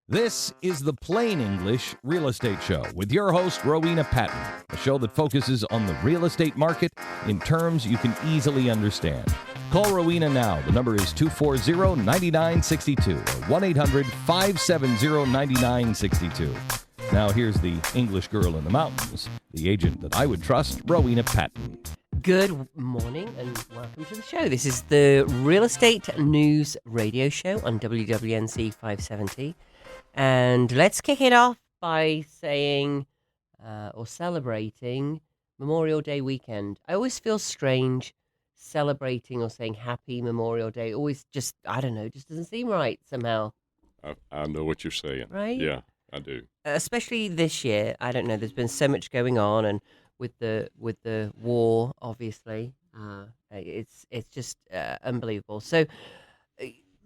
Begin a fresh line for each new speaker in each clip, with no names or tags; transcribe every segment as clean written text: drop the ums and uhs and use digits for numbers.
This is the Plain English Real Estate Show with your host, Rowena Patton, a show that focuses on the real estate market in terms you can easily understand. Call Rowena now. The number is 240-9962 or 1-800-570-9962. Now here's the English girl in the mountains, the agent that I would trust, Rowena Patton.
Good morning and welcome to the show. This is the Real Estate News Radio Show on WWNC 570. And let's kick it off by saying or celebrating Memorial Day weekend. I always feel strange celebrating or saying happy Memorial Day. Always just, I don't know, just doesn't seem right somehow.
I know what you're saying.
Right?
Yeah, I do.
Especially this year. I don't know. There's been so much going on, and with the war, obviously, it's just unbelievable. So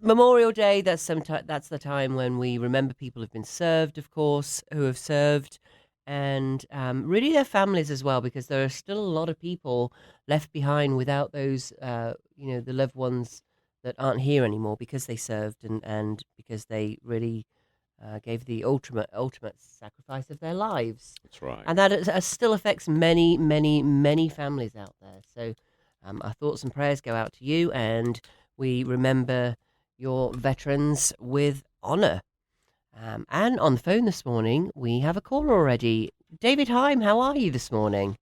Memorial Day, that's the time when we remember people who've been served, of course, who have served, and really their families as well, because there are still a lot of people left behind without those, the loved ones that aren't here anymore because they served and because they really gave the ultimate sacrifice of their lives.
That's right.
And that still affects many, many, many families out there. So our thoughts and prayers go out to you, and we remember your veterans with honor. And on the phone this morning, we have a caller already. David Heim, how are you this morning?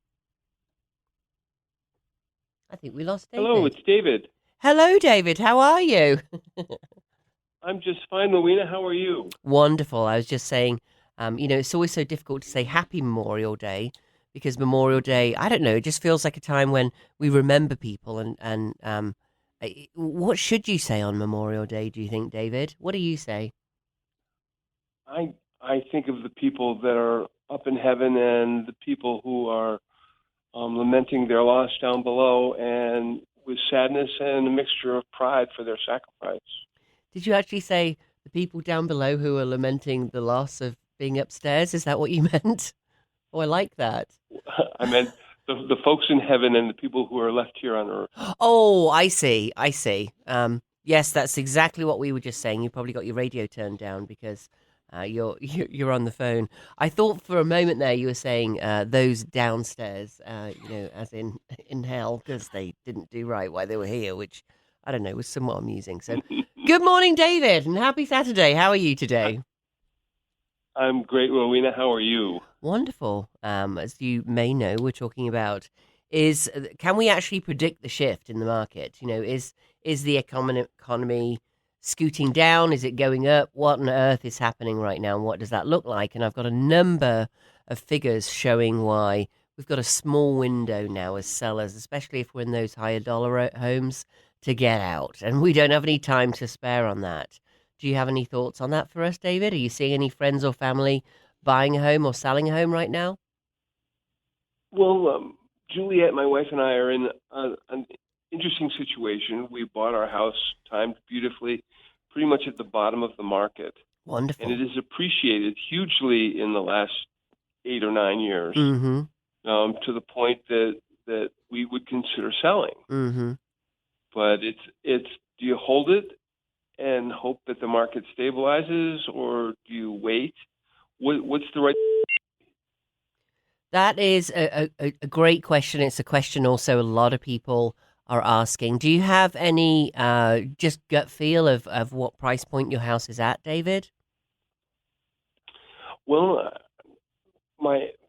I think we lost David.
Hello, it's David.
Hello, David. How are you?
I'm just fine, Rowena. How are you?
Wonderful. I was just saying, it's always so difficult to say Happy Memorial Day because Memorial Day, I don't know, it just feels like a time when we remember people. And what should you say on Memorial Day, do you think, David? What do you say?
I think of the people that are up in heaven and the people who are lamenting their loss down below, and with sadness and a mixture of pride for their sacrifice.
Did you actually say the people down below who are lamenting the loss of being upstairs? Is that what you meant? Oh, I like that.
I meant the folks in heaven and the people who are left here on earth.
Oh, I see. Yes, that's exactly what we were just saying. You probably got your radio turned down because you're on the phone. I thought for a moment there you were saying those downstairs, as in hell, because they didn't do right while they were here, which I don't know was somewhat amusing. So, good morning, David, and happy Saturday. How are you today?
I'm great, Rowena. How are you?
Wonderful. As you may know, we're talking about can we actually predict the shift in the market? Is the economy scooting down? Is it going up? What on earth is happening right now? And what does that look like? And I've got a number of figures showing why we've got a small window now as sellers, especially if we're in those higher dollar homes, to get out. And we don't have any time to spare on that. Do you have any thoughts on that for us, David? Are you seeing any friends or family buying a home or selling a home right now?
Well, Juliet, my wife, and I are in an interesting situation. We bought our house timed beautifully, pretty much at the bottom of the market.
Wonderful.
And it has appreciated hugely in the last 8 or 9 years,
Mm-hmm.
To the point that we would consider selling.
Mm-hmm.
But it's do you hold it and hope that the market stabilizes, or do you wait? What's the right?
That is a great question. It's a question also a lot of people are asking. Do you have any just gut feel of what price point your house is at, David?
Well,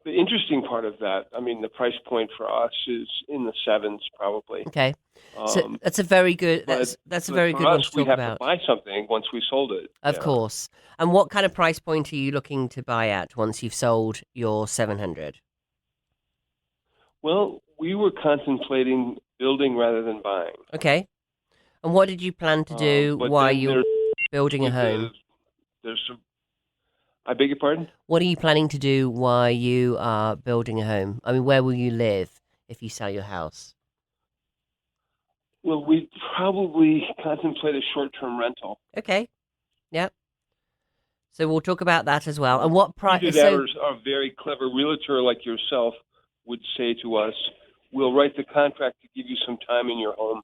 the interesting part of that, the price point for us is in the sevens, probably.
Okay, so that's a very good. That's a very good one to talk
about. We have
about.
to buy something once we sold it.
Of course. And what kind of price point are you looking to buy at once you've sold your 700?
Well, we were contemplating building rather than buying.
Okay. And what did you plan to do while you were building a home?
I beg your pardon?
What are you planning to do while you are building a home? Where will you live if you sell your house?
Well, we probably contemplate a short-term rental.
Okay. Yep. So we'll talk about that as well. And what price?
A very clever realtor like yourself would say to us, we'll write the contract to give you some time in your home.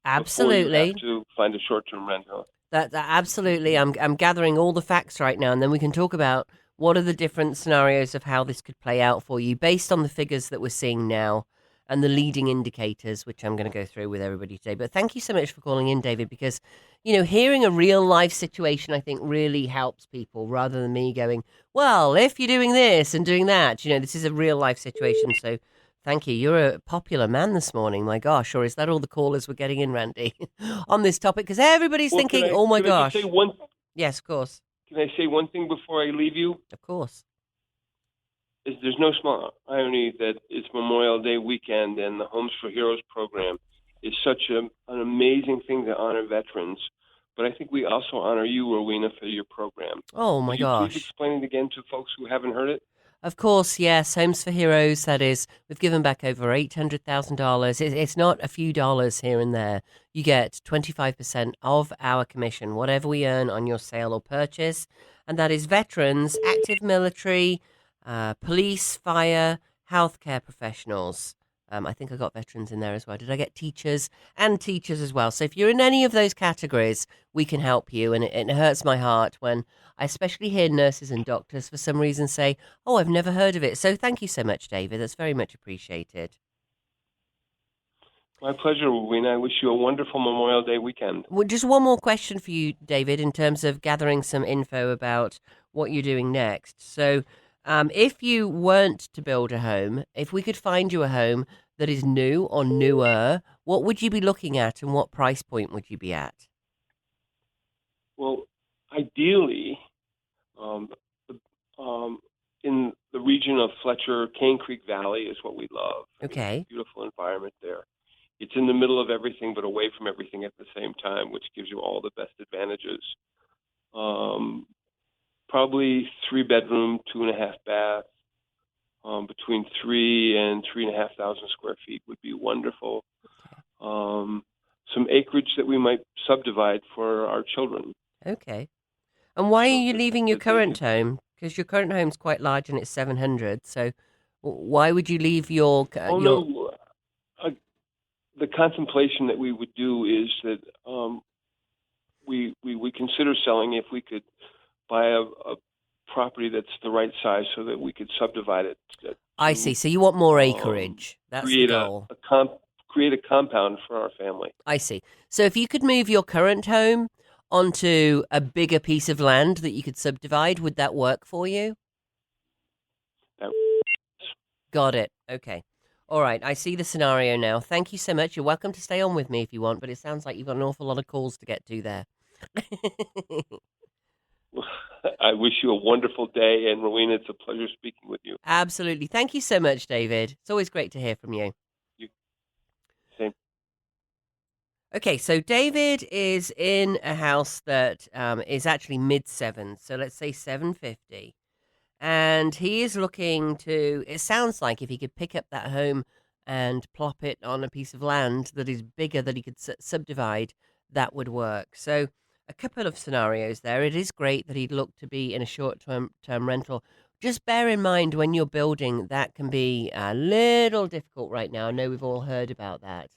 Absolutely.
You have to find a short-term rental.
That absolutely. I'm gathering all the facts right now, and then we can talk about what are the different scenarios of how this could play out for you based on the figures that we're seeing now and the leading indicators, which I'm going to go through with everybody today. But thank you so much for calling in, David, because hearing a real life situation, I think, really helps people rather than me going, well, if you're doing this and doing that, this is a real life situation. So thank you. You're a popular man this morning, my gosh. Or is that all the callers we're getting in, Randy, on this topic? Because everybody's thinking, oh my gosh.
Can I just say one?
Yes, of course.
Can I say one thing before I leave you?
Of course.
There's no small irony that it's Memorial Day weekend and the Homes for Heroes program is such an amazing thing to honor veterans. But I think we also honor you, Rowena, for your program.
Oh, my gosh.
Please explain it again to folks who haven't heard it.
Of course, yes. Homes for Heroes, that is. We've given back over $800,000. It's not a few dollars here and there. You get 25% of our commission, whatever we earn on your sale or purchase. And that is veterans, active military, police, fire, healthcare professionals. I think I got veterans in there as well. Did I get teachers? And teachers as well. So if you're in any of those categories, we can help you. And it hurts my heart when I especially hear nurses and doctors for some reason say, oh, I've never heard of it. So thank you so much, David. That's very much appreciated.
My pleasure, Rowena. I wish you a wonderful Memorial Day weekend.
Well, just one more question for you, David, in terms of gathering some info about what you're doing next. So if you weren't to build a home, if we could find you a home that is new or newer, what would you be looking at and what price point would you be at?
Well, ideally, in the region of Fletcher, Cane Creek Valley is what we love.
Okay.
Beautiful environment there. It's in the middle of everything, but away from everything at the same time, which gives you all the best advantages. Probably 3-bedroom, 2.5 bath, between 3,000 and 3,500 square feet would be wonderful. Some acreage that we might subdivide for our children.
Okay. And why are you leaving your current home? Because your current home's quite large and it's 700. So why would you leave your...
No. The contemplation that we would do is that we would consider selling if we could buy a property that's the right size so that we could subdivide it.
I see. So you want more acreage. That's the goal.
Create a compound for our family.
I see. So if you could move your current home onto a bigger piece of land that you could subdivide, would that work for you? Got it. Okay. All right. I see the scenario now. Thank you so much. You're welcome to stay on with me if you want, but it sounds like you've got an awful lot of calls to get to there.
I wish you a wonderful day, and Rowena, it's a pleasure speaking with you.
Absolutely. Thank you so much, David. It's always great to hear from you.
Same.
Okay, so David is in a house that is actually mid-sevens, so let's say 750. And he is looking to, it sounds like if he could pick up that home and plop it on a piece of land that is bigger that he could subdivide, that would work. So a couple of scenarios there. It is great that he'd look to be in a short-term rental. Just bear in mind when you're building, that can be a little difficult right now. I know we've all heard about that.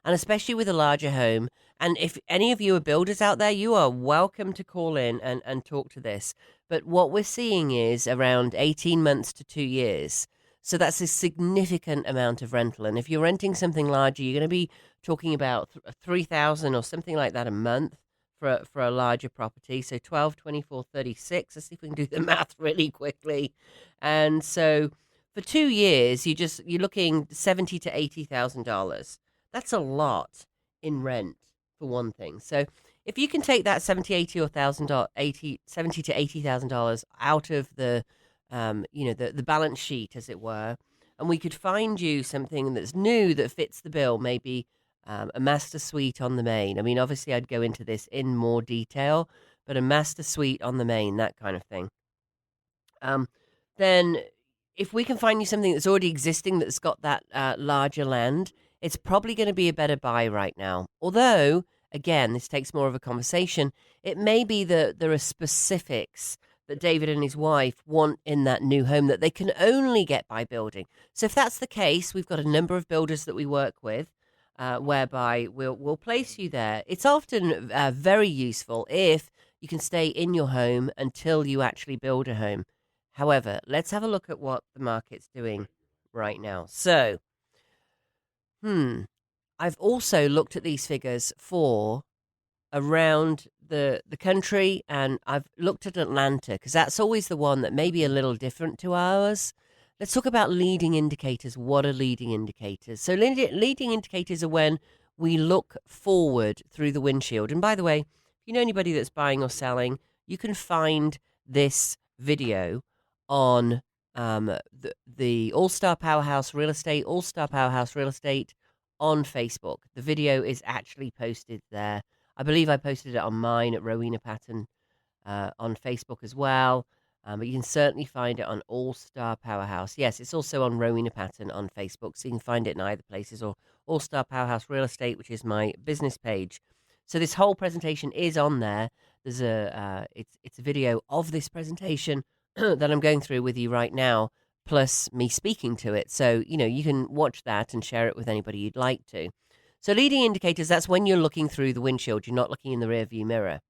And especially with a larger home. And if any of you are builders out there, you are welcome to call in and talk to this. But what we're seeing is around 18 months to 2 years. So that's a significant amount of rental. And if you're renting something larger, you're going to be talking about 3,000 or something like that a month for a larger property. So 12, 24, 36. Let's see if we can do the math really quickly. And so for 2 years, you're looking $70,000 to $80,000. That's a lot in rent for one thing. So if you can take that $70,000 to $80,000 out of the the balance sheet, as it were, and we could find you something that's new that fits the bill, maybe a master suite on the main. I mean, obviously, I'd go into this in more detail, but a master suite on the main, that kind of thing. Then if we can find you something that's already existing that's got that larger land, it's probably going to be a better buy right now. Although, again, this takes more of a conversation. It may be that there are specifics that David and his wife want in that new home that they can only get by building. So if that's the case, we've got a number of builders that we work with. whereby we'll place you there. It's often very useful if you can stay in your home until you actually build a home. However, let's have a look at what the market's doing right now. So, I've also looked at these figures for around the country, and I've looked at Atlanta because that's always the one that may be a little different to ours. Let's talk about leading indicators. What are leading indicators? So leading indicators are when we look forward through the windshield. And by the way, if you know anybody that's buying or selling, you can find this video on the All-Star Powerhouse Real Estate, All-Star Powerhouse Real Estate on Facebook. The video is actually posted there. I believe I posted it on mine at Rowena Patton on Facebook as well. But you can certainly find it on All-Star Powerhouse. Yes, it's also on Rowena Patton on Facebook, so you can find it in either places, or All-Star Powerhouse Real Estate, which is my business page. So this whole presentation is on there. There's it's a video of this presentation that I'm going through with you right now, plus me speaking to it. So, you can watch that and share it with anybody you'd like to. So leading indicators, that's when you're looking through the windshield. You're not looking in the rearview mirror.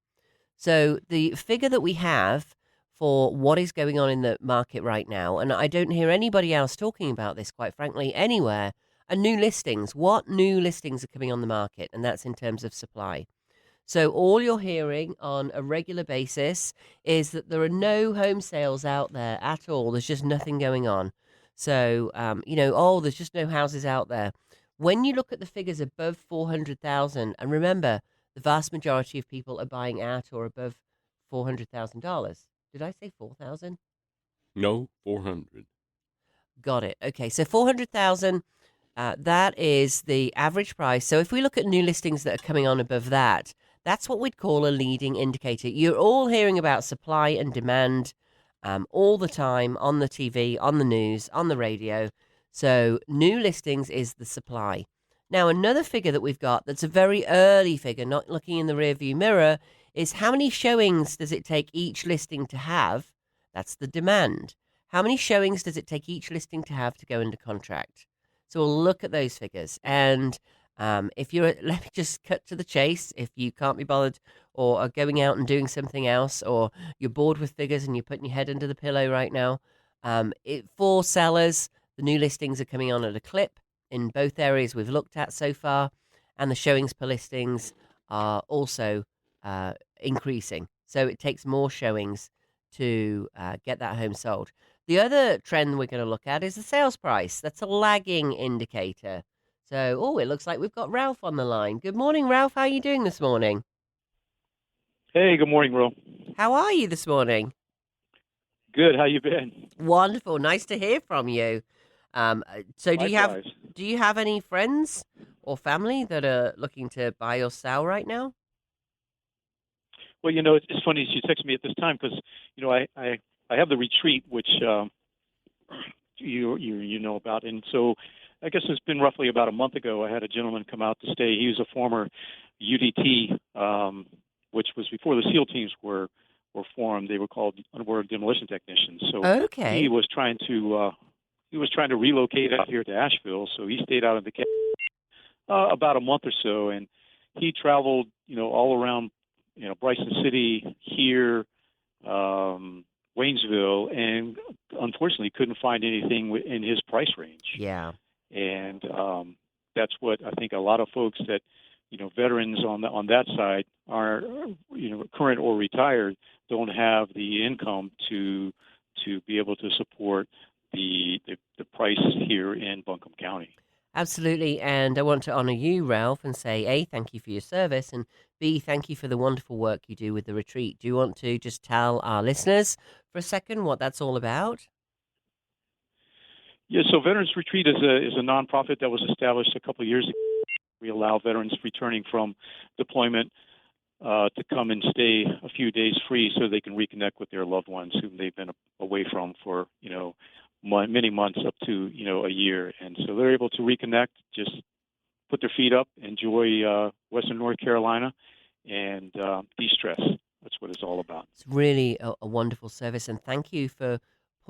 So the figure that we have for what is going on in the market right now, and I don't hear anybody else talking about this, quite frankly, anywhere, are new listings. What new listings are coming on the market? And that's in terms of supply. So all you're hearing on a regular basis is that there are no home sales out there at all. There's just nothing going on. So, there's just no houses out there. When you look at the figures above 400,000, and remember, the vast majority of people are buying at or above $400,000. Did I say 4,000?
No, 400.
Got it. Okay, so 400,000, that is the average price. So if we look at new listings that are coming on above that, that's what we'd call a leading indicator. You're all hearing about supply and demand all the time on the TV, on the news, on the radio. So new listings is the supply. Now, another figure that we've got that's a very early figure, not looking in the rearview mirror, is how many showings does it take each listing to have? That's the demand. How many showings does it take each listing to have to go into contract? So we'll look at those figures. And let me just cut to the chase. If you can't be bothered or are going out and doing something else, or you're bored with figures and you're putting your head under the pillow right now, for sellers, the new listings are coming on at a clip in both areas we've looked at so far, and the showings per listings are also increasing. So it takes more showings to get that home sold. The other trend we're going to look at is the sales price. That's a lagging indicator. So, it looks like we've got Ralph on the line. Good morning, Ralph. How are you doing this morning?
Hey, good morning, Ro.
How are you this morning?
Good. How you been?
Wonderful. Nice to hear from you. So
Likewise.
do you have any friends or family that are looking to buy or sell right now?
Well, it's funny you text me at this time because, I have the retreat, which you know about. And so I guess it's been roughly about a month ago, I had a gentleman come out to stay. He was a former UDT, which was before the SEAL teams were formed. They were called underwater demolition technicians. So
Okay.
he was trying to relocate out here to Asheville. So he stayed out in the about a month or so, and he traveled, all around, Bryson City, here, Waynesville, and unfortunately couldn't find anything in his price range.
Yeah.
And that's what I think a lot of folks that, veterans on that side are, current or retired, don't have the income to be able to support the price here in Buncombe County.
Absolutely. And I want to honor you, Ralph, and say, A, thank you for your service, and B, thank you for the wonderful work you do with the retreat. Do you want to just tell our listeners for a second what that's all about?
Yeah, so Veterans Retreat is a nonprofit that was established a couple of years ago. We allow veterans returning from deployment to come and stay a few days free so they can reconnect with their loved ones whom they've been away from for, many months up to, a year. And so they're able to reconnect, just put their feet up, enjoy Western North Carolina, and de-stress. That's what it's all about.
It's really a wonderful service, and thank you for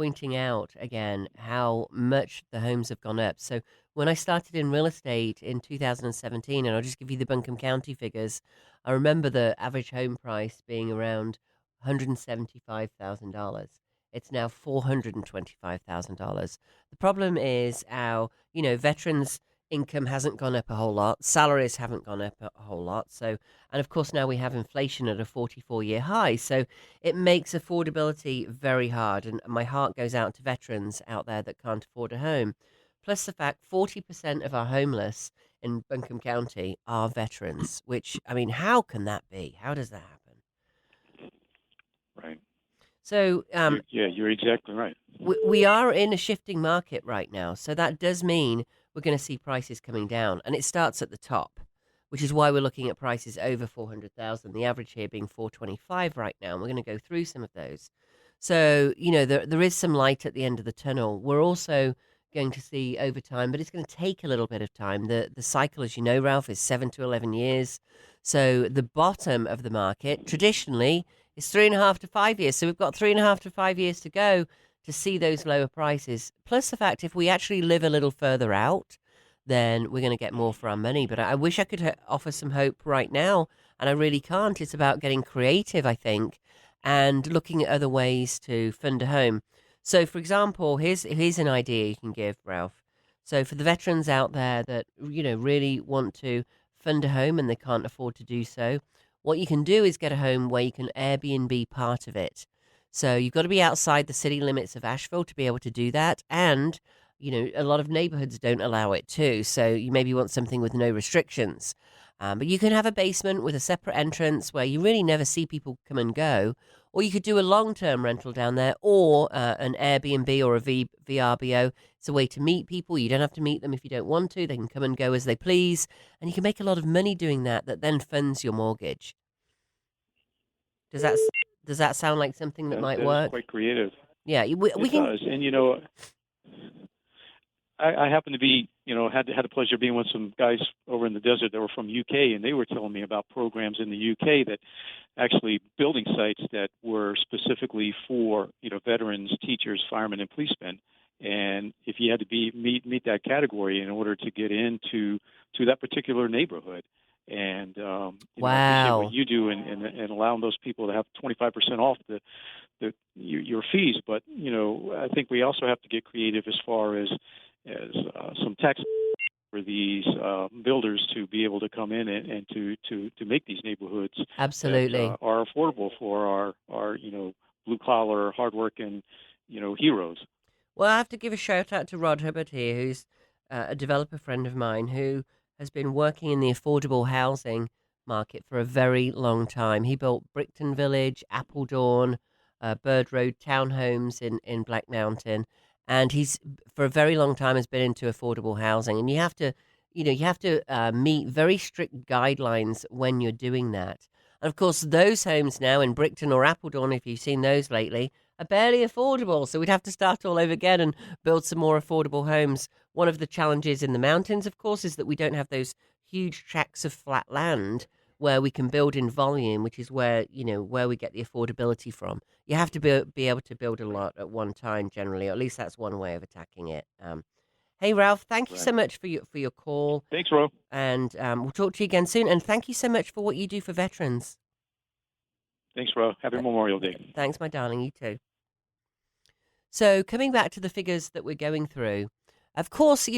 pointing out again how much the homes have gone up. So when I started in real estate in 2017, and I'll just give you the Buncombe County figures, I remember the average home price being around $175,000. It's now $425,000. The problem is our, veterans' income hasn't gone up a whole lot. Salaries haven't gone up a whole lot. So, and of course now we have inflation at a 44-year high. So it makes affordability very hard. And my heart goes out to veterans out there that can't afford a home. Plus the fact 40% of our homeless in Buncombe County are veterans, which, I mean, how can that be? How does that happen?
Right.
So,
you're exactly right.
we are in a shifting market right now. So that does mean we're going to see prices coming down. And it starts at the top, which is why we're looking at prices over 400,000, the average here being 425 right now. And we're going to go through some of those. So, there is some light at the end of the tunnel. We're also going to see over time, but it's going to take a little bit of time. The cycle, as you know, Ralph, is 7 to 11 years. So the bottom of the market traditionally is 3.5 to 5 years. So we've got 3.5 to 5 years to go to see those lower prices. Plus the fact if we actually live a little further out, then we're going to get more for our money. But I wish I could offer some hope right now, and I really can't. It's about getting creative, I think, and looking at other ways to fund a home. So, for example, here's an idea you can give, Ralph. So for the veterans out there that, really want to fund a home and they can't afford to do so, what you can do is get a home where you can Airbnb part of it. So you've got to be outside the city limits of Asheville to be able to do that. And, a lot of neighborhoods don't allow it too. So you maybe want something with no restrictions. But you can have a basement with a separate entrance where you really never see people come and go. Or you could do a long-term rental down there, or an Airbnb or a VRBO. It's a way to meet people. You don't have to meet them if you don't want to. They can come and go as they please. And you can make a lot of money doing that then funds your mortgage. Does that sound like something that might
that
work?
Is quite creative.
Yeah, we can.
Does. And, I happen to be, had the pleasure of being with some guys over in the desert that were from UK, and they were telling me about programs in the UK that actually building sites that were specifically for, veterans, teachers, firemen, and policemen. And if you had to meet that category in order to get into that particular neighborhood. And I appreciate what you do and allowing those people to have 25% off your fees. But I think we also have to get creative as far as some tax for these builders to be able to come in and to make these neighborhoods
absolutely
that, are affordable for our blue collar, hardworking heroes.
Well, I have to give a shout out to Rod Hubbard here, who's a developer friend of mine who has been working in the affordable housing market for a very long time. He built Brickton Village, Appledorn, Bird Road townhomes in Black Mountain, and he's for a very long time has been into affordable housing. And you have to meet very strict guidelines when you're doing that. And of course, those homes now in Brickton or Appledorn, if you've seen those lately, are barely affordable. So we'd have to start all over again and build some more affordable homes. One of the challenges in the mountains, of course, is that we don't have those huge tracts of flat land where we can build in volume, which is where we get the affordability from. You have to be able to build a lot at one time, generally, or at least that's one way of attacking it. Hey, Ralph, thank you so much for your call.
Thanks, Ro.
And we'll talk to you again soon. And thank you so much for what you do for veterans.
Thanks, Ro. Happy Memorial Day.
Thanks, my darling. You too. So coming back to the figures that we're going through, of course,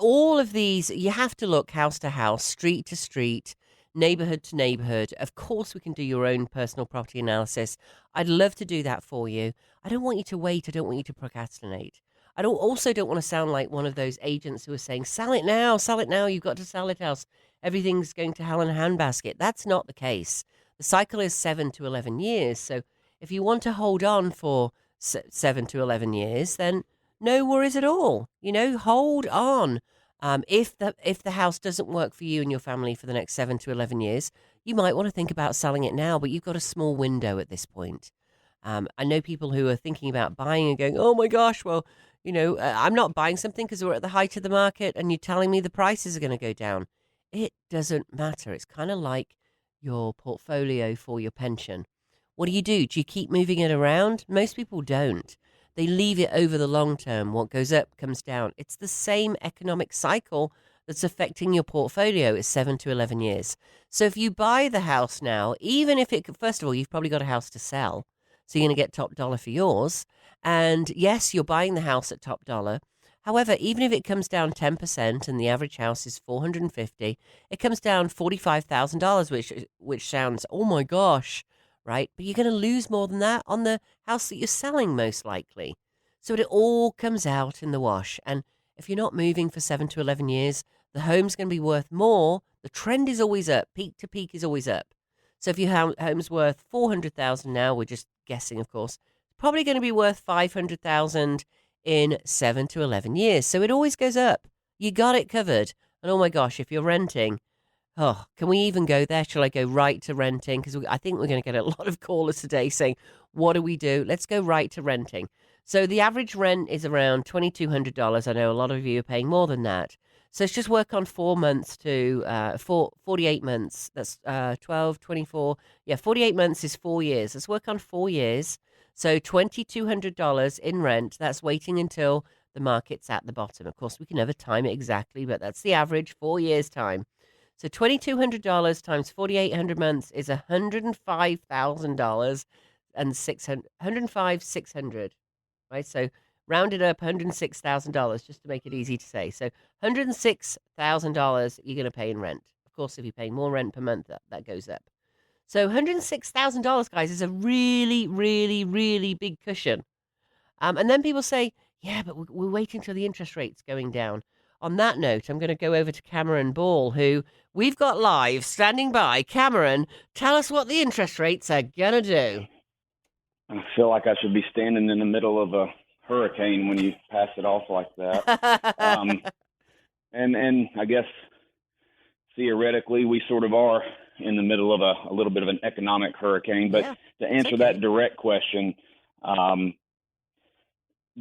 all of these, you have to look house to house, street to street, neighborhood to neighborhood. Of course, we can do your own personal property analysis. I'd love to do that for you. I don't want you to wait. I don't want you to procrastinate. I also don't want to sound like one of those agents who are saying, sell it now, you've got to sell it else. Everything's going to hell in a handbasket. That's not the case. The cycle is 7 to 11 years. So if you want to hold on for 7 to 11 years, then no worries at all. Hold on. If the house doesn't work for you and your family for the next 7 to 11 years, you might want to think about selling it now, but you've got a small window at this point. I know people who are thinking about buying and going, oh my gosh, well, I'm not buying something because we're at the height of the market and you're telling me the prices are going to go down. It doesn't matter. It's kind of like your portfolio for your pension. What do? Do you keep moving it around? Most people don't. They leave it over the long term. What goes up comes down. It's the same economic cycle that's affecting your portfolio. It's 7 to 11 years. So if you buy the house now, even if first of all, you've probably got a house to sell. So you're going to get top dollar for yours. And yes, you're buying the house at top dollar. However, even if it comes down 10% and the average house is $450, it comes down $45,000, which sounds, oh my gosh, right? But you're going to lose more than that on the house that you're selling, most likely. So it all comes out in the wash. And if you're not moving for 7 to 11 years, the home's going to be worth more. The trend is always up. Peak to peak is always up. So if your home's worth $400,000 now, we're just guessing, of course, probably going to be worth $500,000 in 7 to 11 years. So it always goes up. You got it covered. And oh my gosh, if you're renting, oh, can we even go there? Shall I go right to renting? Because I think we're going to get a lot of callers today saying, what do we do? Let's go right to renting. So the average rent is around $2,200. I know a lot of you are paying more than that. So let's just work on 4 months to 48 months. That's 12, 24. Yeah, 48 months is 4 years. Let's work on 4 years. So $2,200 in rent. That's waiting until the market's at the bottom. Of course, we can never time it exactly, but that's the average, 4 years' time. So $2,200 times 4,800 months is $105,000 and $105,600, right? So round it up, $106,000, just to make it easy to say. So $106,000 you're going to pay in rent. Of course, if you're paying more rent per month, that goes up. So $106,000, guys, is a really, really, really big cushion. And then people say, yeah, but we're waiting till the interest rate's going down. On that note, I'm going to go over to Cameron Ball, who we've got live standing by. Cameron, tell us what the interest rates are going to do.
I feel like I should be standing in the middle of a hurricane when you pass it off like that. And I guess theoretically we sort of are in the middle of a little bit of an economic hurricane. But to answer that direct question, the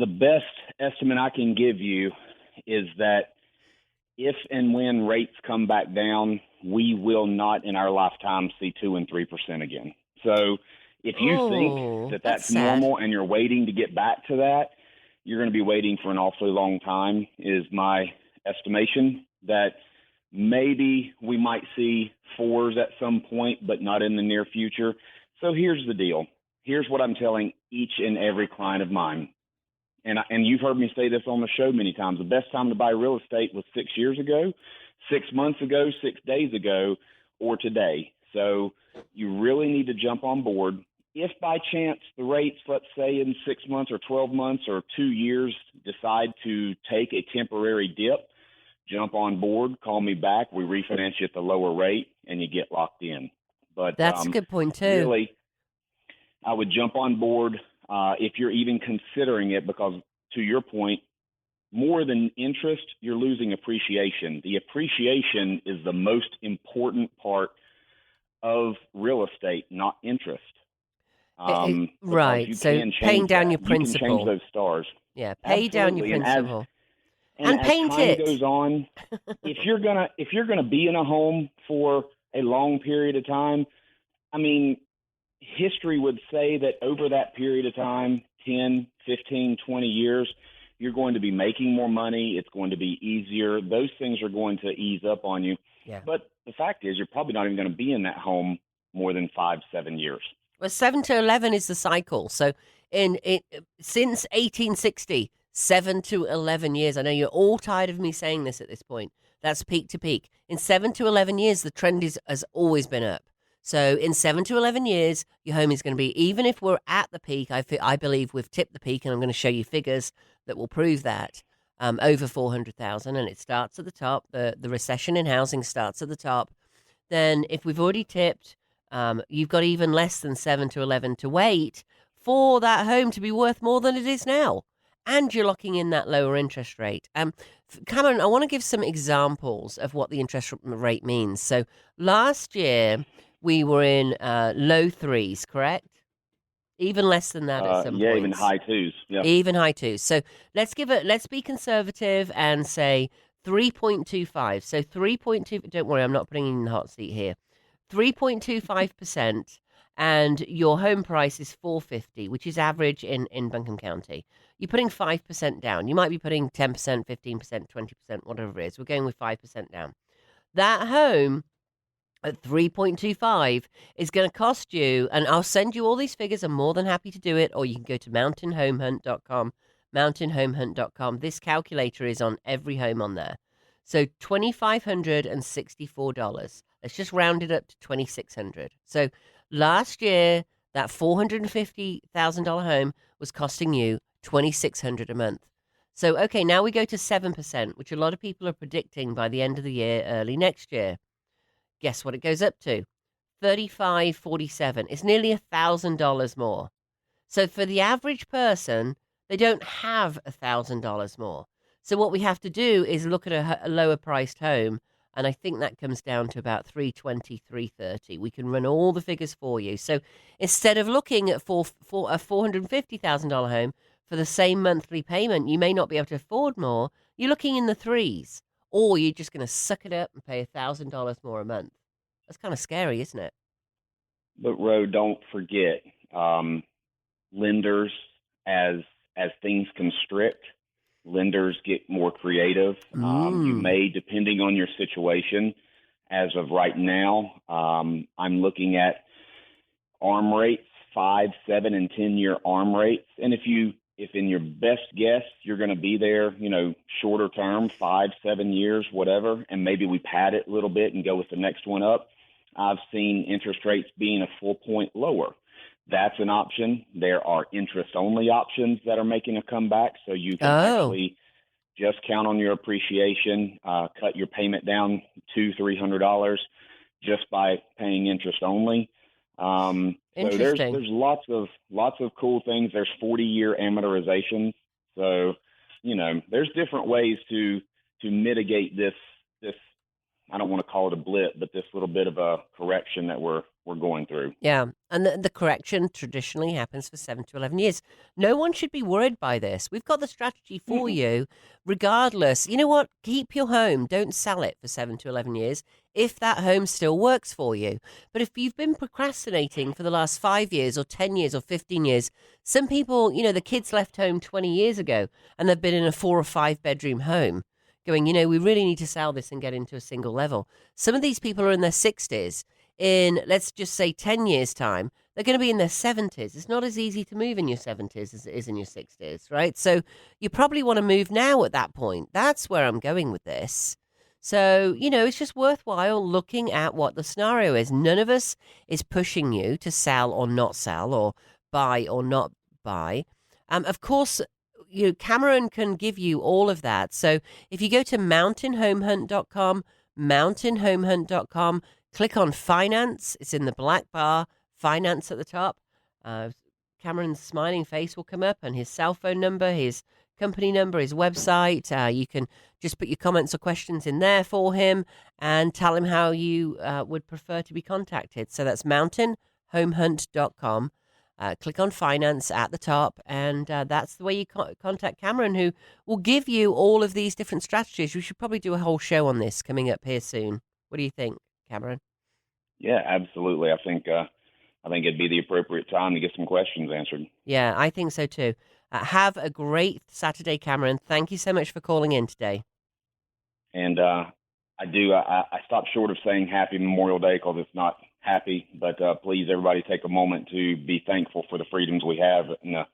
best estimate I can give you is that if and when rates come back down, we will not in our lifetime see 2 and 3% again. So if you think that that's normal and you're waiting to get back to that, you're going to be waiting for an awfully long time, is my estimation. That maybe we might see 4s at some point, but not in the near future. So here's the deal. Here's what I'm telling each and every client of mine. And you've heard me say this on the show many times. The best time to buy real estate was 6 years ago, 6 months ago, 6 days ago, or today. So you really need to jump on board. If by chance the rates, let's say in 6 months or 12 months or 2 years, decide to take a temporary dip, jump on board, call me back. We refinance you at the lower rate, and you get locked in. But
that's a good point, too.
Really, I would jump on board if you're even considering it, because to your point, more than interest, you're losing appreciation. The appreciation is the most important part of real estate, not interest.
Right. So paying down your principal.
You can change those stars.
Yeah, pay down your principal. And
as
paint
time
it.
goes on, if you're gonna be in a home for a long period of time, I mean, history would say that over that period of time, 10, 15, 20 years, you're going to be making more money. It's going to be easier. Those things are going to ease up on you.
Yeah.
But the fact is, you're probably not even going to be in that home more than 5-7 years.
Well, 7 to 11 is the cycle. So since 1860, 7 to 11 years. I know you're all tired of me saying this at this point. That's peak to peak. In 7 to 11 years, the trend has always been up. So in 7 to 11 years, your home is going to be, even if we're at the peak, I believe we've tipped the peak, and I'm going to show you figures that will prove that, over 400,000, and it starts at the top. The recession in housing starts at the top. Then if we've already tipped, you've got even less than 7 to 11 to wait for that home to be worth more than it is now. And you're locking in that lower interest rate. Cameron, I want to give some examples of what the interest rate means. So last year, we were in low 3s, correct? Even less than that at some points.
Yeah, even high 2s. Yeah.
Even high 2s. So let's be conservative and say 3.25. So 3.2, don't worry, I'm not putting you in the hot seat here. 3.25%. and your home price is $450, which is average in Buncombe County. You're putting 5% down. You might be putting 10%, 15%, 20%, whatever it is. We're going with 5% down. That home at 3.25 is going to cost you, and I'll send you all these figures. I'm more than happy to do it, or you can go to mountainhomehunt.com, mountainhomehunt.com. This calculator is on every home on there. So $2,564. Let's just round it up to $2,600. So last year, that $450,000 home was costing you $2,600 a month. So, okay, now we go to 7%, which a lot of people are predicting by the end of the year, early next year. Guess what it goes up to? $3,547. It's nearly $1,000 more. So for the average person, they don't have $1,000 more. So what we have to do is look at a lower priced home, and I think that comes down to about $320, $330. We can run all the figures for you. So instead of looking at for a $450,000 home for the same monthly payment, you may not be able to afford more. You're looking in the threes, or you're just going to suck it up and pay $1,000 more a month. That's kind of scary, isn't it?
But Ro, don't forget, lenders, as things constrict, lenders get more creative. You may, depending on your situation, as of right now, I'm looking at ARM rates, 5, 7, and 10-year ARM rates. And if in your best guess, you're going to be there, shorter term, 5, 7 years, whatever, and maybe we pad it a little bit and go with the next one up, I've seen interest rates being a full point lower. That's an option. There are interest-only options that are making a comeback, so you can actually just count on your appreciation, cut your payment down $200-$300 just by paying interest only. So there's lots of cool things. There's 40-year amortization. So there's different ways to mitigate this. I don't want to call it a blip, but this little bit of a correction that we're going through.
Yeah, and the correction traditionally happens for 7 to 11 years. No one should be worried by this. We've got the strategy for you, regardless. You know what? Keep your home. Don't sell it for 7 to 11 years if that home still works for you. But if you've been procrastinating for the last 5 years or 10 years or 15 years, some people, the kids left home 20 years ago and they've been in a 4 or 5 bedroom home, going, we really need to sell this and get into a single level. Some of these people are in their 60s. In, let's just say, 10 years' time, they're going to be in their 70s. It's not as easy to move in your 70s as it is in your 60s, right? So you probably want to move now at that point. That's where I'm going with this. So, it's just worthwhile looking at what the scenario is. None of us is pushing you to sell or not sell or buy or not buy. Of course, Cameron can give you all of that. So if you go to mountainhomehunt.com, mountainhomehunt.com, click on finance. It's in the black bar, finance at the top. Cameron's smiling face will come up and his cell phone number, his company number, his website. You can just put your comments or questions in there for him and tell him how you would prefer to be contacted. So that's mountainhomehunt.com. Click on finance at the top, and that's the way you contact Cameron, who will give you all of these different strategies. We should probably do a whole show on this coming up here soon. What do you think, Cameron?
Yeah, absolutely. I think it'd be the appropriate time to get some questions answered.
Yeah, I think so too. Have a great Saturday, Cameron. Thank you so much for calling in today.
And I stopped short of saying Happy Memorial Day because it's not happy, but please, everybody, take a moment to be thankful for the freedoms we have and the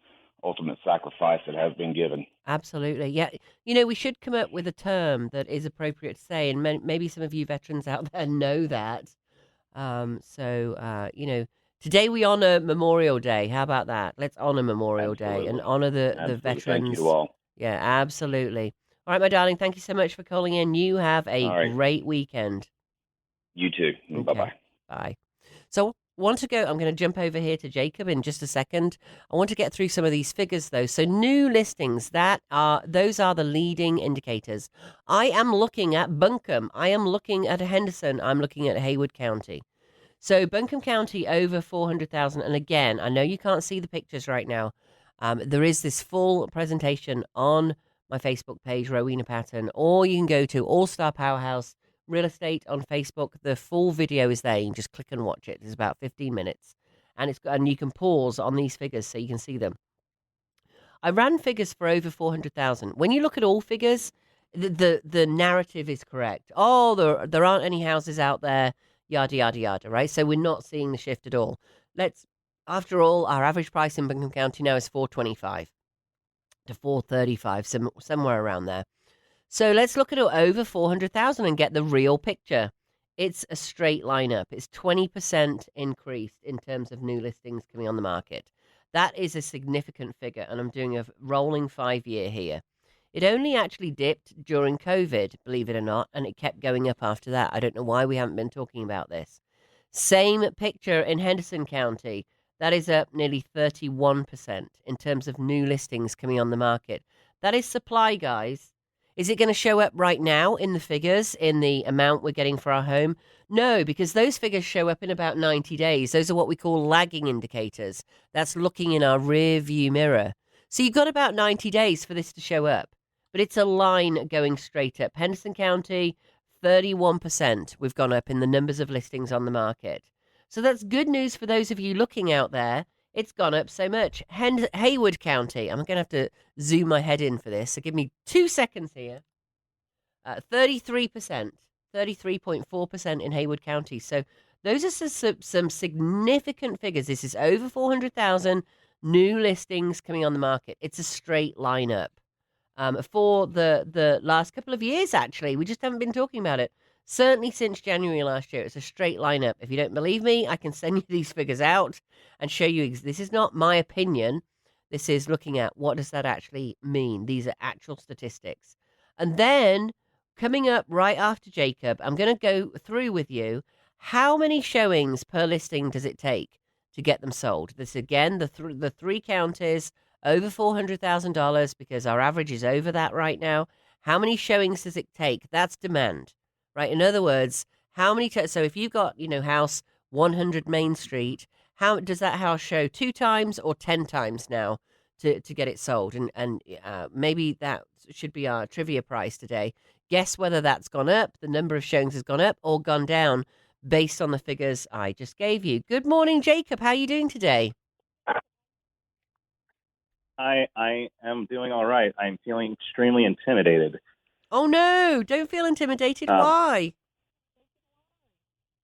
ultimate sacrifice that has been given. Absolutely.
Yeah. We should come up with a term that is appropriate to say, and maybe some of you veterans out there know that. Today we honor Memorial Day. How about that? Let's honor Memorial Day and honor the veterans.
Thank you all.
Yeah, absolutely. All right, my darling, thank you so much for calling in. You have a great weekend.
You too.
Okay.
Bye-bye.
Bye. So I'm going to jump over here to Jacob in just a second. I want to get through some of these figures though. So new listings, those are the leading indicators. I am looking at Buncombe. I am looking at Henderson. I'm looking at Haywood County. So Buncombe County over 400,000. And again, I know you can't see the pictures right now. There is this full presentation on my Facebook page, Rowena Patton, or you can go to All Star Powerhouse Real Estate on Facebook. The full video is there. You can just click and watch it. It's about 15 minutes. and you can pause on these figures so you can see them. I ran figures for over 400,000. When you look at all figures, the narrative is correct. Oh, there aren't any houses out there, yada yada yada, right? So we're not seeing the shift at all. After all, our average price in Buncombe County now is 425 to 435, somewhere around there. So let's look at over 400,000 and get the real picture. It's a straight line up. It's 20% increase in terms of new listings coming on the market. That is a significant figure, and I'm doing a rolling 5-year here. It only actually dipped during COVID, believe it or not, and it kept going up after that. I don't know why we haven't been talking about this. Same picture in Henderson County. That is up nearly 31% in terms of new listings coming on the market. That is supply, guys. Is it going to show up right now in the figures, in the amount we're getting for our home? No, because those figures show up in about 90 days. Those are what we call lagging indicators. That's looking in our rear view mirror. So you've got about 90 days for this to show up. But it's a line going straight up. Henderson County, 31% we've gone up in the numbers of listings on the market. So that's good news for those of you looking out there. It's gone up so much. Haywood County, I'm going to have to zoom my head in for this, so give me 2 seconds here. 33%, 33.4% in Haywood County. So those are some significant figures. This is over 400,000 new listings coming on the market. It's a straight line up. For the last couple of years, actually. We just haven't been talking about it. Certainly since January last year, it's a straight line up. If you don't believe me, I can send you these figures out and show you. This is not my opinion. This is looking at what does that actually mean. These are actual statistics. And then coming up right after Jacob, I'm going to go through with you how many showings per listing does it take to get them sold. This again, the three counties over $400,000 because our average is over that right now. How many showings does it take? That's demand. Right. In other words, how many? So if you've got, house 100 Main Street, how does that house show 2 times or 10 times now to get it sold? And maybe that should be our trivia prize today. Guess whether that's gone up, the number of showings has gone up or gone down based on the figures I just gave you. Good morning, Jacob. How are you doing today?
I am doing all right. I'm feeling extremely intimidated.
Oh, no, don't feel intimidated. Why?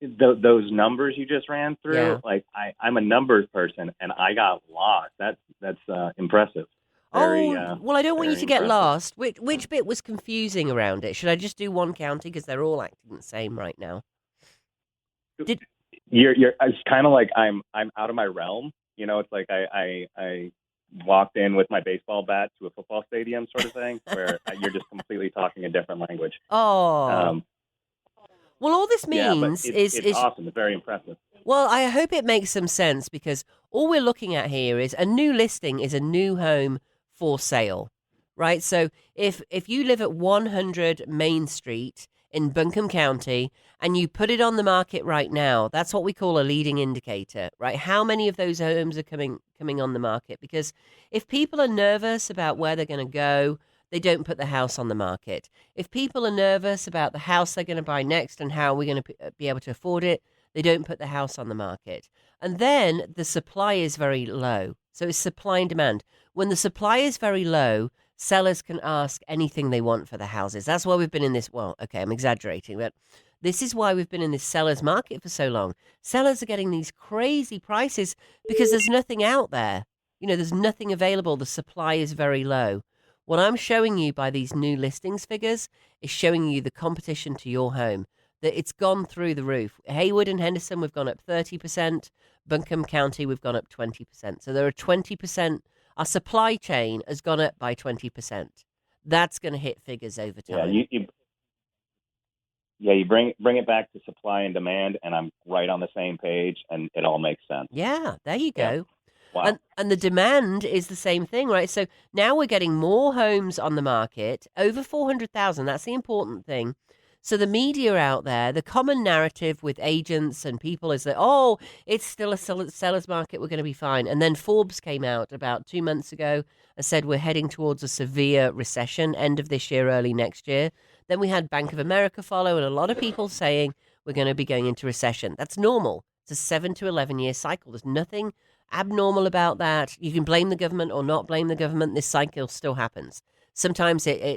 Those numbers you just ran through,
yeah.
I'm a numbers person, and I got lost. That's impressive.
Well, I don't want you to get
impressive.
Lost. Which bit was confusing around it? Should I just do one county because they're all acting the same right now?
You're it's kind of like I'm out of my realm. It's like I walked in with my baseball bat to a football stadium sort of thing where you're just completely talking a different language.
Oh. Well, all this means
it's awesome. It's very impressive.
Well, I hope it makes some sense because all we're looking at here is a new listing is a new home for sale, right? So if you live at 100 Main Street in Buncombe County and you put it on the market right now, that's what we call a leading indicator, right? How many of those homes are coming on the market? Because if people are nervous about where they're going to go, they don't put the house on the market. If people are nervous about the house they're going to buy next and how we're going to be able to afford it, they don't put the house on the market. And then the supply is very low. So it's supply and demand. When the supply is very low, sellers can ask anything they want for the houses. That's why we've been in this, well, okay, I'm exaggerating, but this is why we've been in this seller's market for so long. Sellers are getting these crazy prices because there's nothing out there. There's nothing available. The supply is very low. What I'm showing you by these new listings figures is showing you the competition to your home, that it's gone through the roof. Haywood and Henderson, we've gone up 30%. Buncombe County, we've gone up 20%. So there are 20%. Our supply chain has gone up by 20%. That's going to hit figures over time.
You bring it back to supply and demand, and I'm right on the same page, and it all makes sense.
Yeah, there you go.
Yeah. Wow.
And the demand is the same thing, right? So now we're getting more homes on the market, over 400,000. That's the important thing. So the media out there, the common narrative with agents and people is that, it's still a seller's market, we're going to be fine. And then Forbes came out about 2 months ago and said we're heading towards a severe recession, end of this year, early next year. Then we had Bank of America follow and a lot of people saying we're going to be going into recession. That's normal. It's a 7 to 11 year cycle. There's nothing abnormal about that. You can blame the government or not blame the government. This cycle still happens. Sometimes because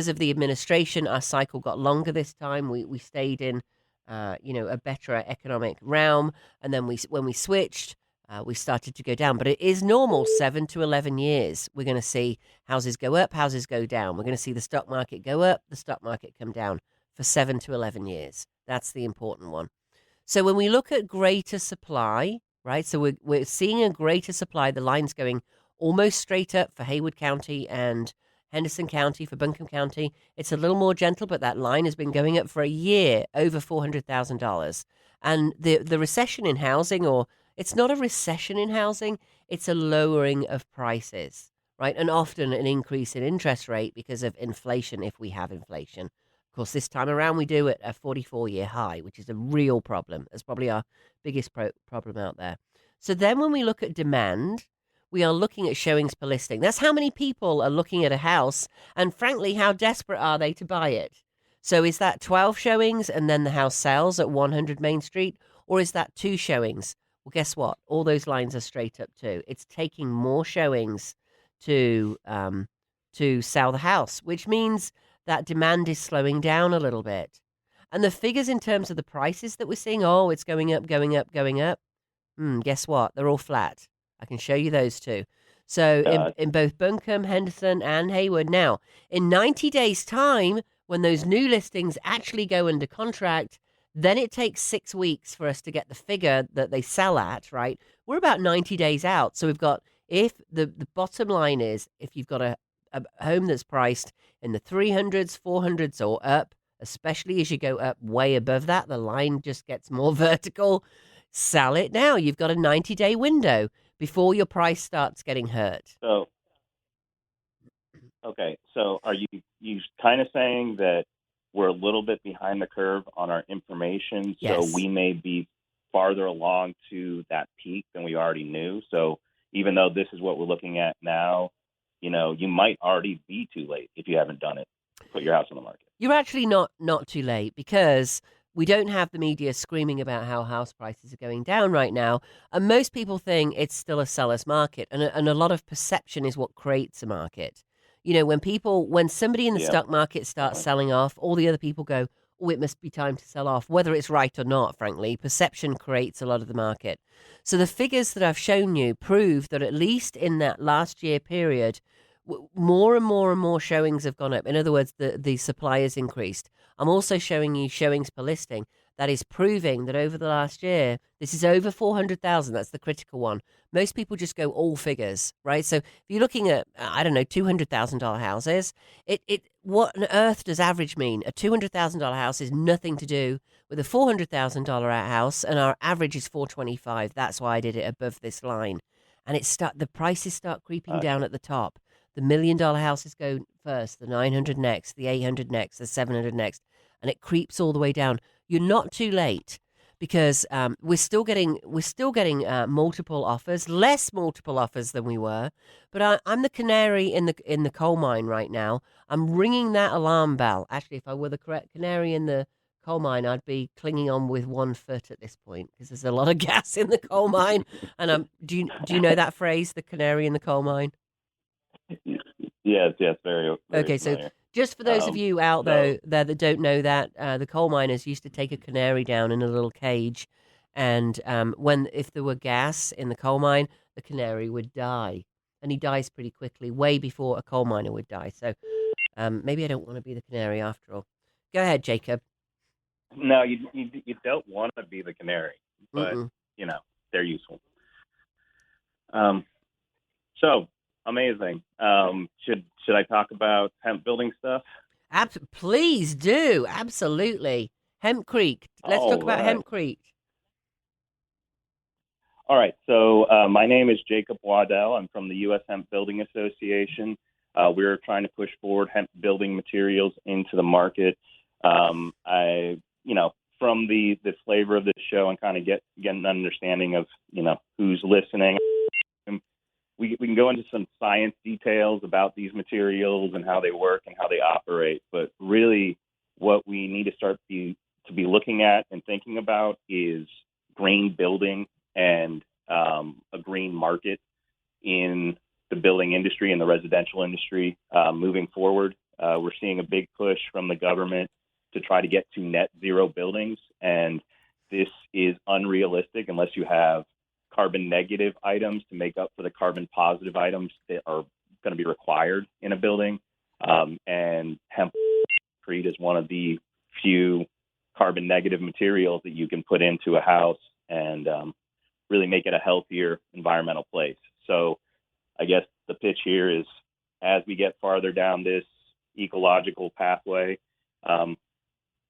of the administration, our cycle got longer this time. We stayed in, a better economic realm, and then when we switched, we started to go down. But it is normal, 7 to 11 years. We're going to see houses go up, houses go down. We're going to see the stock market go up, the stock market come down for 7 to 11 years. That's the important one. So when we look at greater supply, right? So we're seeing a greater supply. The line's going almost straight up for Haywood County and Henderson County, for Buncombe County. It's a little more gentle, but that line has been going up for a year, over $400,000. And the recession in housing, or it's not a recession in housing, it's a lowering of prices, right? And often an increase in interest rate because of inflation, if we have inflation. Of course, this time around we do at a 44-year high, which is a real problem. It's probably our biggest problem out there. So then when we look at demand, we are looking at showings per listing. That's how many people are looking at a house, and frankly, how desperate are they to buy it? So is that 12 showings and then the house sells at 100 Main Street, or is that 2 showings? Well, guess what? All those lines are straight up too. It's taking more showings to sell the house, which means that demand is slowing down a little bit. And the figures in terms of the prices that we're seeing, it's going up, going up, going up. Guess what? They're all flat. I can show you those two. So in both Buncombe, Henderson, and Haywood. Now, in 90 days' time, when those new listings actually go under contract, then it takes 6 weeks for us to get the figure that they sell at, right? We're about 90 days out. So we've got, if the bottom line is, if you've got a home that's priced in the 300s, 400s or up, especially as you go up way above that, the line just gets more vertical. Sell it now. You've got a 90-day window before your price starts getting hurt.
So, okay. So are you kind of saying that we're a little bit behind the curve on our information,
yes.
So we may be farther along to that peak than we already knew? So even though this is what we're looking at now, you might already be too late if you haven't done it. Put your house on the market.
You're actually not too late, because we don't have the media screaming about how house prices are going down right now. And most people think it's still a seller's market. And a lot of perception is what creates a market. When somebody in the stock market starts selling off, all the other people go, it must be time to sell off. Whether it's right or not, frankly, perception creates a lot of the market. So the figures that I've shown you prove that at least in that last year period, more and more and more showings have gone up. In other words, the supply has increased. I'm also showing you showings per listing. That is proving that over the last year, this is over 400,000. That's the critical one. Most people just go all figures, right? So if you're looking at, $200,000 houses, what on earth does average mean? A $200,000 house is nothing to do with a $400,000 house, and our average is $425,000. That's why I did it above this line. And the prices start creeping down at the top. The $1 million houses go first, the 900 next, the 800 next, the 700 next, and it creeps all the way down. You're not too late, because we're still getting multiple offers, less multiple offers than we were. But I'm the canary in the coal mine right now. I'm ringing that alarm bell. Actually, if I were the correct canary in the coal mine, I'd be clinging on with 1 foot at this point, because there's a lot of gas in the coal mine. And do you know that phrase, the canary in the coal mine?
Yes, very
okay,
familiar.
So just for those of you out there that don't know that, the coal miners used to take a canary down in a little cage, and if there were gas in the coal mine, the canary would die, and he dies pretty quickly, way before a coal miner would die. So maybe I don't want to be the canary after all. Go ahead, Jacob.
No, you don't want to be the canary, but they're useful. So amazing. Should I talk about hemp building stuff?
Please do. Absolutely. Hemp Creek. Let's talk about Hemp Creek.
All right. So my name is Jacob Waddell. I'm from the U.S. Hemp Building Association. We're trying to push forward hemp building materials into the market. From the flavor of the show and kind of get an understanding of, who's listening. We can go into some science details about these materials and how they work and how they operate, but really what we need to start to to be looking at and thinking about is green building and a green market in the building industry and the residential industry moving forward. We're seeing a big push from the government to try to get to net zero buildings, and this is unrealistic unless you have carbon negative items to make up for the carbon positive items that are going to be required in a building. And hempcrete is one of the few carbon negative materials that you can put into a house and really make it a healthier environmental place. So I guess the pitch here is, as we get farther down this ecological pathway,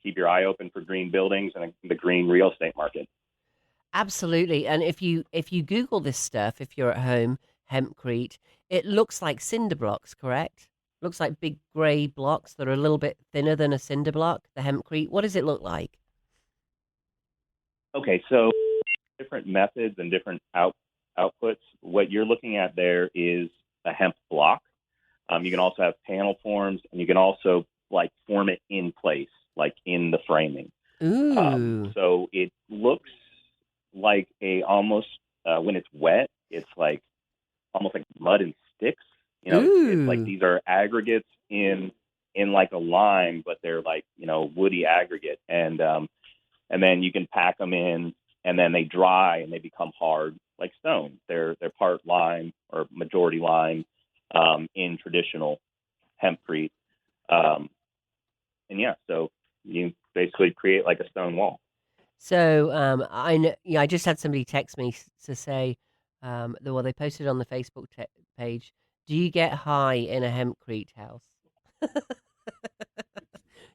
keep your eye open for green buildings and the green real estate market.
Absolutely. And if you Google this stuff, if you're at home, hempcrete, it looks like cinder blocks, correct? Looks like big grey blocks that are a little bit thinner than a cinder block, the hempcrete. What does it look like?
Okay, so different methods and different outputs. What you're looking at there is a hemp block. You can also have panel forms, and you can also like form it in place, like in the framing.
Ooh.
So it looks like almost when it's wet, it's like almost like mud and sticks. You know, it's like these are aggregates in like a lime, but they're like, you know, woody aggregate, and then you can pack them in, and then they dry and they become hard like stone. They're part lime or majority lime in traditional hempcrete, and yeah, so you basically create like a stone wall.
So I know, I just had somebody text me to say, they posted on the Facebook page. Do you get high in a hempcrete house?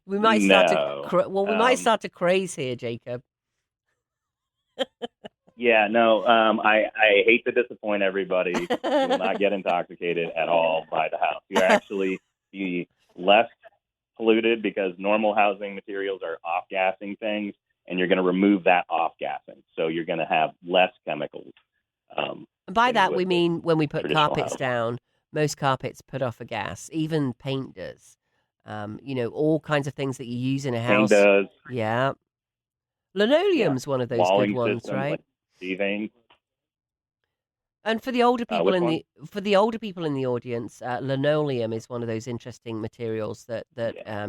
We might start we might start to craze here, Jacob.
Yeah, no, I hate to disappoint everybody. You will not get intoxicated at all by the house. You'll actually be less polluted because normal housing materials are off-gassing things, and you're going to remove that off-gassing. So you're going to have less chemicals.
And by that, we mean when we put carpets
housing
down, most carpets put off a gas, even paint does. You know, all kinds of things that you use in a house.
Paint does.
Yeah. Linoleum's one of those
Walling
good ones,
systems,
right?
like paving.
And for the older people
which one?
for the older people in the audience, linoleum is one of those interesting materials that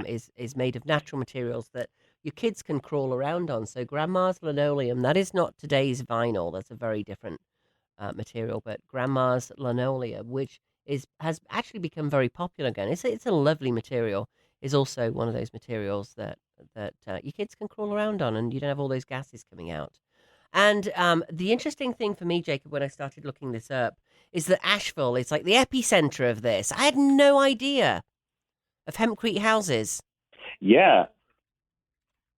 is made of natural materials that your kids can crawl around on. So grandma's linoleum, that is not today's vinyl. That's a very different material, but grandma's linoleum, which has actually become very popular again. It's a lovely material. Is also one of those materials that your kids can crawl around on, and you don't have all those gases coming out. And the interesting thing for me, Jacob, when I started looking this up, is that Asheville is like the epicenter of this. I had no idea of hempcrete houses.
Yeah.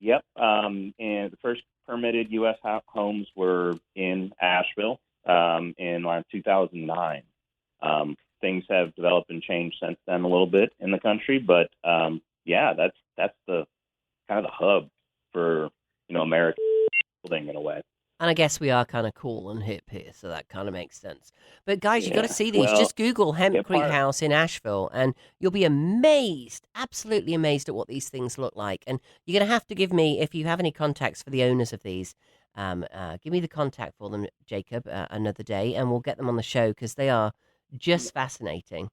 Yep. And the first permitted U.S. homes were in Asheville in around 2009. Things have developed and changed since then a little bit in the country, but yeah, that's the kind of the hub for, you know, American building in a way.
And I guess we are kind of cool and hip here, so that kind of makes sense. But guys, you got to
Yeah.
see these.
Well,
Just Google hempcrete
part-
house in Asheville, and you'll be amazed, absolutely amazed at what these things look like. And you're going to have to give me, if you have any contacts for the owners of these, give me the contact for them, Jacob, another day, and we'll get them on the show because they are just fascinating.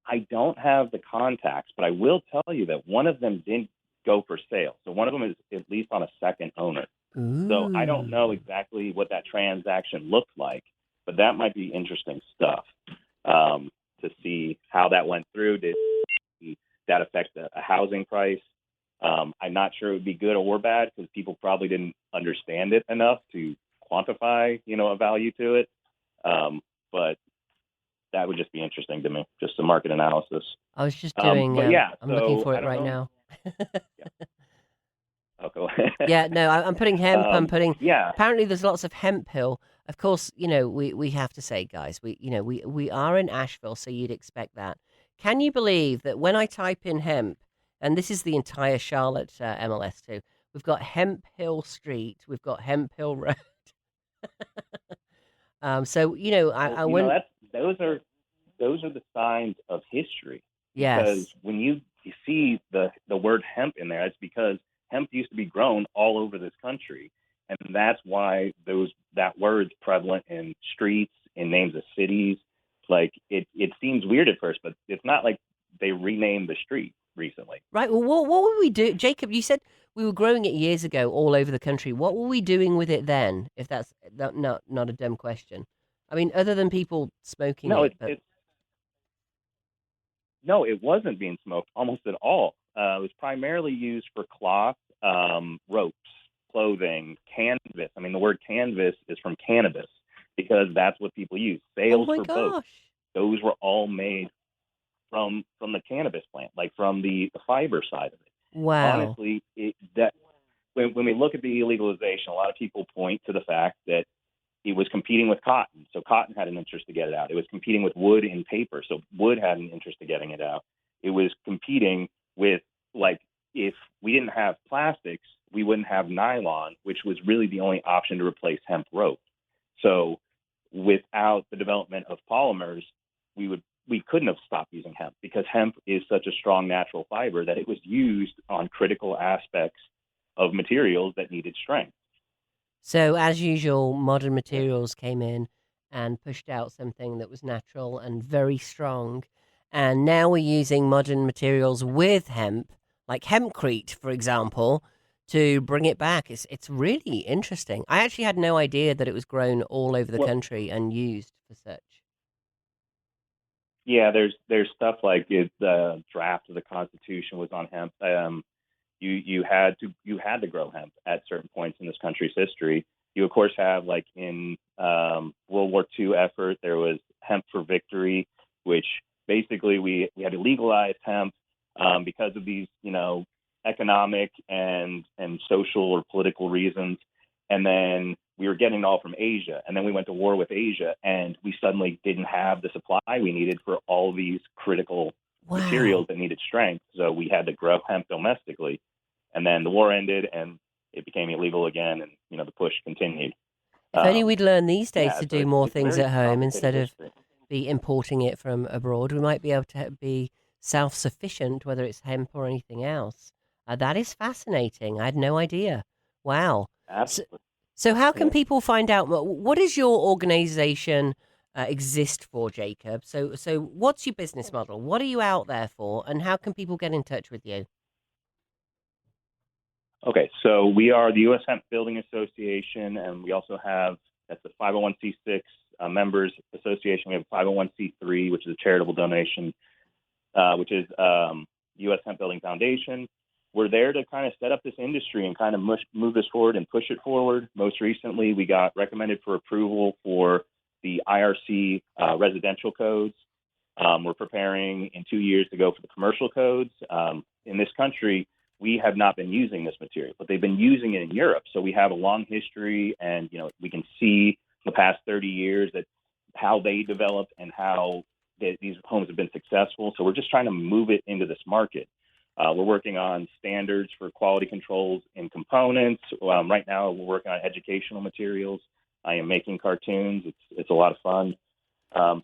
I don't have the contacts, but I will tell you that one of them didn't go for sale. So one of them is at least on a second owner.
Ooh.
So I don't know exactly what that transaction looked like, but that might be interesting stuff to see how that went through. Did that affect a housing price? I'm not sure it would be good or bad because people probably didn't understand it enough to quantify, you know, a value to it. But that would just be interesting to me, just some market analysis.
I was just doing.
But yeah,
I'm looking
so
for
I
it
don't
right
know.
now.
I'll go.
Yeah, no, I'm putting hemp. I'm putting.
Yeah.
Apparently, there's lots of hemp hill. Of course, you know we have to say, guys, we are in Asheville, so you'd expect that. Can you believe that when I type in hemp, and this is the entire Charlotte MLS too, we've got Hemp Hill Street, we've got Hemp Hill Road. So you know, I
Well,
went.
those are the signs of history.
Yes.
Because when you you see the word hemp in there, it's because hemp used to be grown all over this country, and that's why that word's prevalent in streets, in names of cities. Like it seems weird at first, but it's not like they renamed the street recently.
Right. Well, what would we do, Jacob? You said we were growing it years ago all over the country. What were we doing with it then? If that's not a dumb question. I mean, other than people smoking
No,
it.
No, it wasn't being smoked almost at all. It was primarily used for cloth, ropes, clothing, canvas. I mean, the word canvas is from cannabis because that's what people use.
Oh
Sails
my
for boats.
gosh.
Those were all made from the cannabis plant, like from the fiber side of it.
Wow.
Honestly, when we look at the illegalization, a lot of people point to the fact that it was competing with cotton. So cotton had an interest to get it out. It was competing with wood and paper. So wood had an interest in getting it out. It was competing with, like, if we didn't have plastics, we wouldn't have nylon, which was really the only option to replace hemp rope. So without the development of polymers, we couldn't have stopped using hemp because hemp is such a strong natural fiber that it was used on critical aspects of materials that needed strength.
So, as usual, modern materials came in and pushed out something that was natural and very strong. And now we're using modern materials with hemp, like hempcrete, for example, to bring it back. It's really interesting. I actually had no idea that it was grown all over the country and used for such.
Yeah, there's stuff like the draft of the Constitution was on hemp. You had to grow hemp at certain points in this country's history. You of course have, like, in World War II effort, there was Hemp for Victory, which basically we had to legalize hemp because of these economic and social or political reasons, and then we were getting it all from Asia, and then we went to war with Asia, and we suddenly didn't have the supply we needed for all these critical materials that needed strength. So we had to grow hemp domestically. And then the war ended and it became illegal again. And, the push continued.
If only we'd learn these days to
so
do more things at home
complicated
instead of
history.
be importing it from abroad. We might be able to be self-sufficient, whether it's hemp or anything else. That is fascinating. I had no idea. Wow.
Absolutely.
So how can people find out? What does your organization exist for, Jacob? So what's your business model? What are you out there for? And how can people get in touch with you?
Okay, so we are the U.S. Hemp Building Association, and we also have, that's the 501c6 members association. We have 501c3, which is a charitable donation, which is U.S. Hemp Building Foundation. We're there to kind of set up this industry and kind of move this forward and push it forward. Most recently, we got recommended for approval for the IRC residential codes. We're preparing in 2 years to go for the commercial codes. In this country, we have not been using this material, but they've been using it in Europe. So we have a long history, and we can see the past 30 years that how they developed and how these homes have been successful. So we're just trying to move it into this market. We're working on standards for quality controls in components. Right now, we're working on educational materials. I am making cartoons. It's a lot of fun.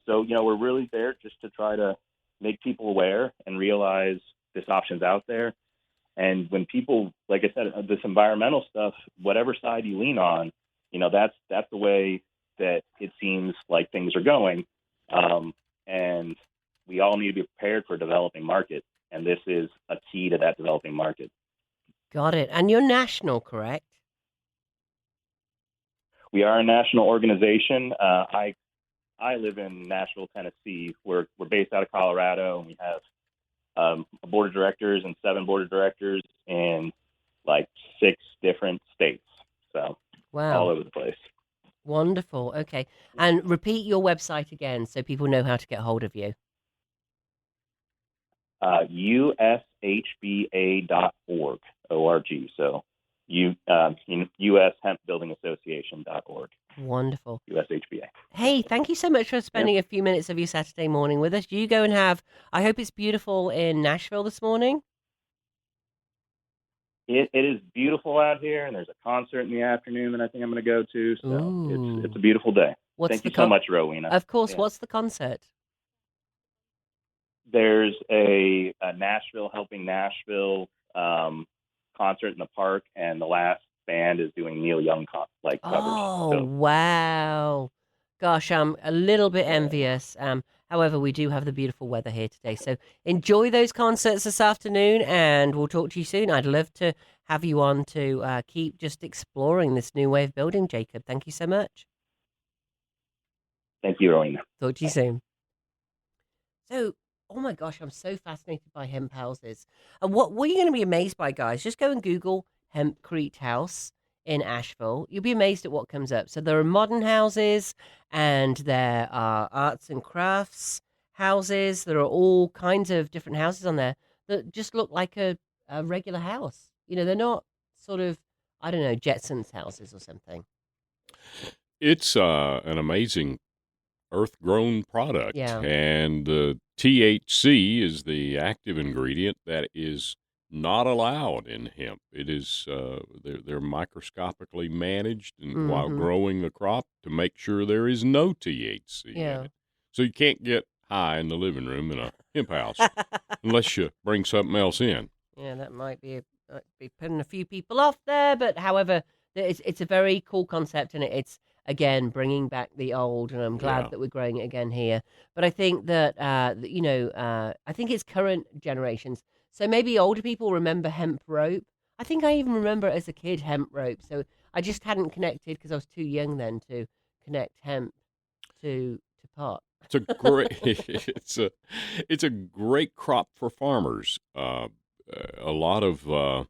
So we're really there just to try to make people aware and realize this option's out there. And when people, like I said, this environmental stuff, whatever side you lean on, that's the way that it seems like things are going. And we all need to be prepared for a developing market. And this is a key to that developing market.
Got it. And you're national, correct?
We are a national organization. I live in Nashville, Tennessee. We're based out of Colorado, and we have a board of directors and 7 board of directors in like 6 different states. So
wow,
all over the place.
Wonderful. Okay. And repeat your website again so people know how to get hold of you.
USHBA.org, O-R-G. So U.S. Hemp Building Association.org.
Wonderful.
USHBA.
Hey, thank you so much for spending a few minutes of your Saturday morning with us. You go and I hope it's beautiful in Nashville this morning.
It is beautiful out here, and there's a concert in the afternoon that I think I'm going to go to. So it's a beautiful day. Thank you so much, Rowena.
Of course. Yeah. What's the concert?
there's a Nashville Helping Nashville concert in the park, and the last band is doing Neil Young covers.
Oh,
So,
wow. Gosh, I'm a little bit envious. However, we do have the beautiful weather here today. So enjoy those concerts this afternoon, and we'll talk to you soon. I'd love to have you on to keep just exploring this new way of building, Jacob. Thank you so much.
thank you, Rowena.
Talk to you soon. So, oh my gosh, I'm so fascinated by hemp houses. And what are you going to be amazed by, guys? Just go and Google Hempcrete House in Asheville. You'll be amazed at what comes up. So there are modern houses, and there are arts and crafts houses. There are all kinds of different houses on there that just look like a regular house. You know, they're not sort of, I don't know, Jetsons houses or something.
It's an amazing earth-grown product,
Yeah.
and THC is the active ingredient that is not allowed in hemp. It is they're microscopically managed and while
Mhm.
growing the crop to make sure there is no THC
Yeah.
in it. So you can't get high in the living room in a hemp house unless you bring something else in.
Yeah, that might be putting a few people off there, but however, it's a very cool concept, and it's again bringing back the old, and I'm glad
Yeah.
that we're growing it again here. But I think that I think it's current generations. So maybe older people remember hemp rope. I think I even remember it as a kid, hemp rope. So I just hadn't connected because I was too young then to connect hemp to pot.
It's a great it's a great crop for farmers. A lot of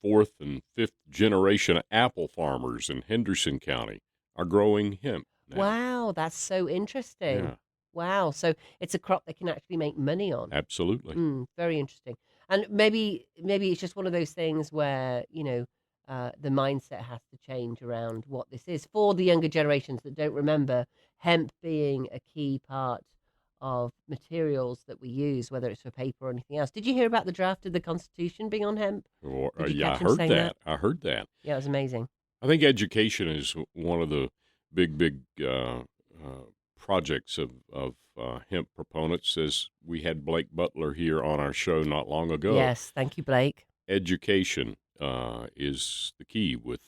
fourth and fifth generation apple farmers in Henderson County are growing hemp now.
Wow, that's so interesting.
Yeah,
Wow, so it's a crop they can actually make money on.
absolutely.
Very interesting. And maybe it's just one of those things where, the mindset has to change around what this is for the younger generations that don't remember hemp being a key part of materials that we use, whether it's for paper or anything else. Did you hear about the draft of the Constitution being on hemp? Did you
Yeah, I
catch him
heard
saying
that.
that?
I heard that.
Yeah, it was amazing.
I think education is one of the big projects of hemp proponents. As we had Blake Butler here on our show not long ago.
Yes, thank you, Blake.
Education is the key with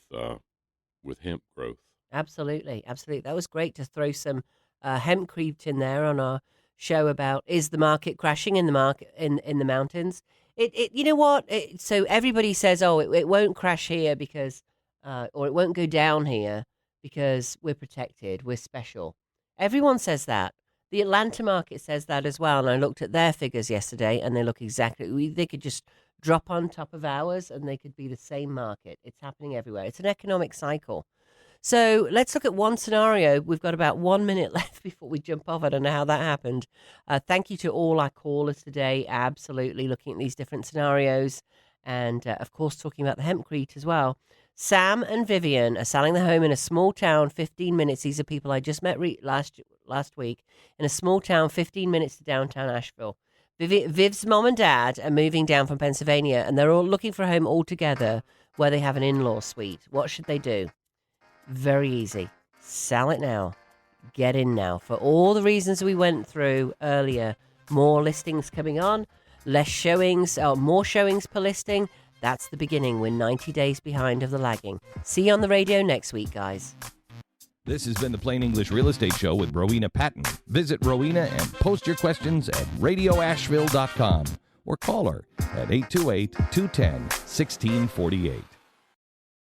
hemp growth.
Absolutely, absolutely. That was great to throw some hempcrete in there on our show about is the market crashing in the market in the mountains. You know what? So everybody says, oh, it won't crash here because, or it won't go down here because we're protected, we're special. Everyone says that. The Atlanta market says that as well, and I looked at their figures yesterday, and they look exactly. They could just drop on top of ours, and they could be the same market. It's happening everywhere. It's an economic cycle. So let's look at one scenario. We've got about 1 minute left before we jump off. I don't know how that happened. Thank you to all our callers today. Absolutely looking at these different scenarios and, of course, talking about the hempcrete as well. Sam and Vivian are selling their home in a small town, 15 minutes. These are people I just met last week in a small town, 15 minutes to downtown Asheville. Viv's mom and dad are moving down from Pennsylvania, and they're all looking for a home all together where they have an in-law suite. What should they do? Very easy. Sell it now. Get in now. For all the reasons we went through earlier, more listings coming on, less showings, or more showings per listing. That's the beginning. We're 90 days behind of the lagging. See you on the radio next week, guys.
This has been the Plain English Real Estate Show with Rowena Patton. Visit Rowena and post your questions at radioasheville.com or call her at 828-210-1648.